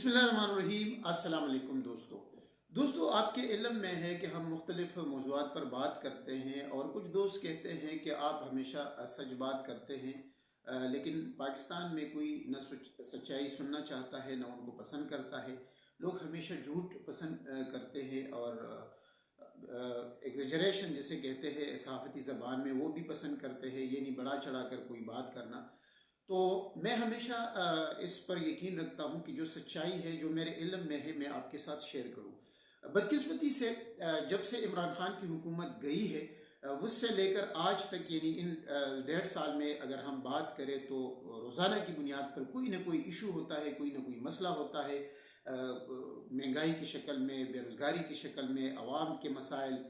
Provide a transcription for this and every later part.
बिस्मिल्लाहिर्रहमानिर्रहीम। अस्सलाम वालेकुम दोस्तों, आपके इल्म में है कि हम मुख्तलिफ मौज़ूआत पर बात करते हैं और कुछ दोस्त कहते हैं कि आप हमेशा सच बात करते हैं, लेकिन पाकिस्तान में कोई न सच्चाई सुनना चाहता है न उनको पसंद करता है। लोग हमेशा झूठ पसंद करते हैं और एग्जेजरेशन जिसे कहते हैं सहाफ़ती ज़बान में, वो भी पसंद करते हैं। ये नहीं बढ़ा चढ़ा कर कोई बात करना। तो मैं हमेशा इस पर यकीन रखता हूँ कि जो सच्चाई है, जो मेरे इल्म में है, मैं आपके साथ शेयर करूँ। बदकिस्मती से जब से इमरान खान की हुकूमत गई है, उससे लेकर आज तक, यानी इन 1.5 साल में अगर हम बात करें तो रोज़ाना की बुनियाद पर कोई ना कोई इशू होता है, कोई ना कोई मसला होता है। महंगाई की शक्ल में, बेरोज़गारी की शक्ल में, अवाम के मसाइल,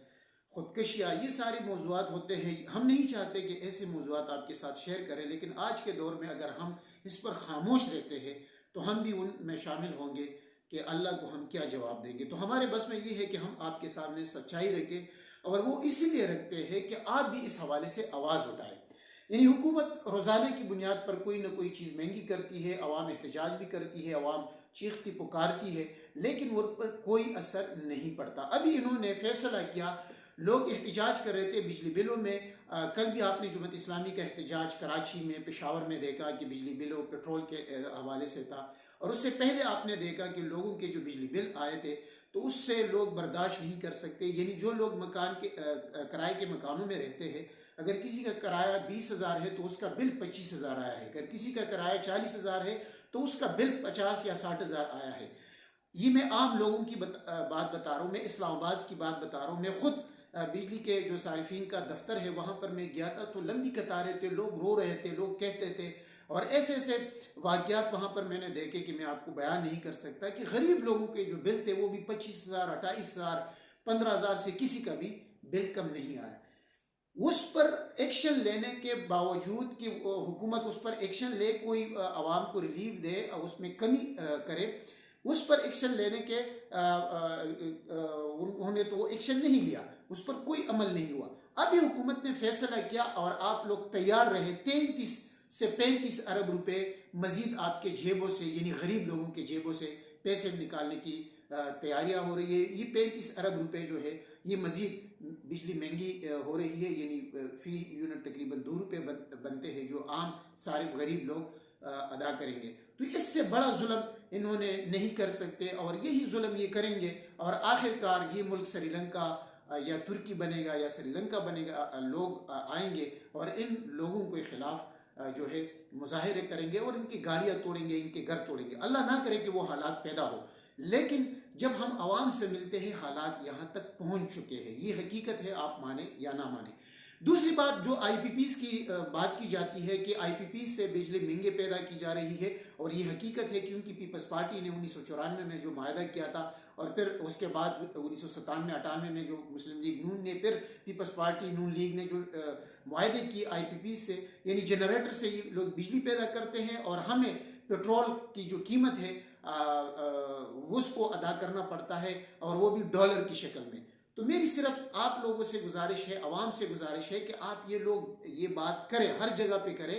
ख़ुदकशियाँ, ये सारे मौज़ूआत होते हैं। हम नहीं चाहते कि ऐसे मौज़ूआत आपके साथ शेयर करें, लेकिन आज के दौर में अगर हम इस पर खामोश रहते हैं तो हम भी उनमें शामिल होंगे कि अल्लाह को हम क्या जवाब देंगे। तो हमारे बस में ये है कि हम आपके सामने सच्चाई रखें, और वो इसीलिए रखते हैं कि आप भी इस हवाले से आवाज़ उठाएं। यानी हुकूमत रोज़ाना की बुनियाद पर कोई ना कोई चीज़ महंगी करती है, अवाम एहतजाज भी करती है, अवाम चीखती पुकारती है, लेकिन वो पर कोई असर नहीं पड़ता। अभी इन्होंने फैसला किया, लोग एहतजाज कर रहे थे बिजली बिलों में। कल भी आपने जुम्मत इस्लामी का एहतजाज कराची में, पेशावर में देखा कि बिजली बिलों पेट्रोल के हवाले से था। और उससे पहले आपने देखा कि लोगों के जो बिजली बिल आए थे तो उससे लोग बर्दाश्त नहीं कर सकते। यानी जो लोग मकान के किराए के मकानों में रहते हैं, अगर किसी का किराया 20,000 है तो उसका बिल 25,000 आया है। अगर किसी का किराया 40,000 है तो उसका बिल 50 या 60,000 आया है। ये मैं आम लोगों की बात बता रहा हूँ, मैं इस्लामाबाद की बात बता रहा हूँ। मैं खुद बिजली के जो सारिफीन का दफ्तर है वहाँ पर मैं गया था तो लंबी कतारें थे, लोग रो रहे थे, लोग कहते थे। और ऐसे ऐसे वाक़यात वहाँ पर मैंने देखे कि मैं आपको बयान नहीं कर सकता, कि गरीब लोगों के जो बिल थे वो भी 25,000, 28,000, 15,000 से किसी का भी बिल कम नहीं आया। उस पर एक्शन लेने के बावजूद कि हुकूमत उस पर एक्शन ले, कोई आवाम को रिलीफ दे, उसमें कमी करे, उस पर एक्शन लेने के उन्होंने तो वो एक्शन नहीं लिया, उस पर कोई अमल नहीं हुआ। अभी हुकूमत ने फैसला किया और आप लोग तैयार रहे 33 से 35 अरब रुपए मजीद आपके जेबों से, यानी गरीब लोगों के जेबों से पैसे निकालने की तैयारियां हो रही है। ये 35 अरब रुपए जो है, ये मजीद बिजली महंगी हो रही है, यानी फी यूनिट तकरीबन 2 रुपये बनते हैं, जो आम सारे गरीब लोग अदा करेंगे। तो इससे बड़ा जुल्म इन्होंने नहीं कर सकते, और यही जुल्म ये करेंगे, और आखिरकार ये मुल्क श्रीलंका या तुर्की बनेगा या श्रीलंका बनेगा। लोग आएंगे और इन लोगों के खिलाफ जो है मुजाहिरे करेंगे और इनकी गाड़ियाँ तोड़ेंगे, इनके घर तोड़ेंगे। अल्लाह ना करे कि वो हालात पैदा हो, लेकिन जब हम आवाम से मिलते हैं हालात यहाँ तक पहुँच चुके हैं। ये हकीकत है, आप माने या ना माने। दूसरी बात, जो IPPs की बात की जाती है कि IPPs से बिजली महंगे पैदा की जा रही है, और ये हकीकत है क्योंकि पीपल्स पार्टी ने 1994 में जो मायदा किया था, और फिर उसके बाद 1997-98 में जो मुस्लिम लीग नून ने, फिर पीपल्स पार्टी नून लीग ने जो मायदे किए IPPs से, यानी जनरेटर से ये लोग बिजली पैदा करते हैं और हमें पेट्रोल की जो कीमत है उसको अदा करना पड़ता है, और वो भी डॉलर की शक्ल में। तो मेरी सिर्फ आप लोगों से गुजारिश है, आवाम से गुजारिश है कि आप ये लोग ये बात करें, हर जगह पे करें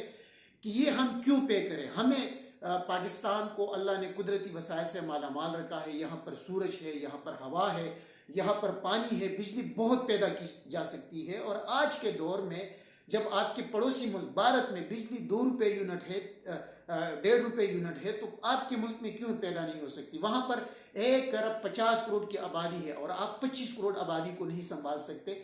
कि ये हम क्यों पे करें। हमें पाकिस्तान को अल्लाह ने कुदरती वसाइल से माला माल रखा है। यहाँ पर सूरज है, यहाँ पर हवा है, यहाँ पर पानी है, बिजली बहुत पैदा की जा सकती है। और आज के दौर में जब आपके पड़ोसी मुल्क भारत में बिजली 2 रुपये यूनिट है, 1.5 रुपये यूनिट है, तो आपके मुल्क में क्यों पैदा नहीं हो सकती। वहाँ पर 1 अरब 50 करोड़ की आबादी है और आप 25 करोड़ आबादी को नहीं संभाल सकते।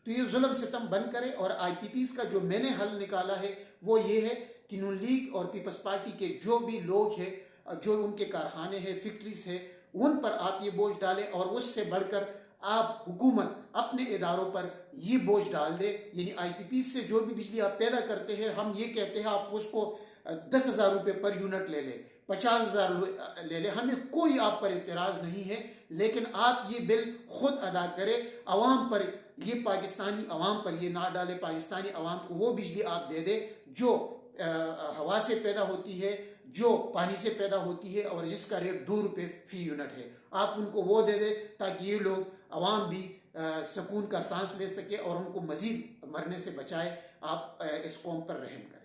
तो ये जुल्म सितम बंद करें। और IPPs का जो मैंने हल निकाला है वो ये है कि नून लीग और पीपल्स पार्टी के जो भी लोग हैं, जो उनके कारखाने हैं, फैक्ट्रीज है, उन पर आप ये बोझ डालें, और उससे बढ़कर आप हुकूमत अपने इदारों पर ये बोझ डाल दे। यानी IPPs से जो भी बिजली आप पैदा करते हैं, हम ये कहते हैं आप उसको 10,000 रुपये पर यूनिट ले लें, 50,000 ले लें, हमें कोई आप पर इतराज़ नहीं है, लेकिन आप ये बिल खुद अदा करें। आवाम पर, ये पाकिस्तानी आवाम पर ये ना डाले। पाकिस्तानी आवाम को वो बिजली आप दे दे जो हवा से पैदा होती है, जो पानी से पैदा होती है, और जिसका रेट 2 रुपये फी यूनिट है। आप उनको वो दे दे ताकि ये लोग आवाम भी सुकून का सांस ले सके और उनको मजीद मरने से बचाए। आप इस कौम पर रहम करें।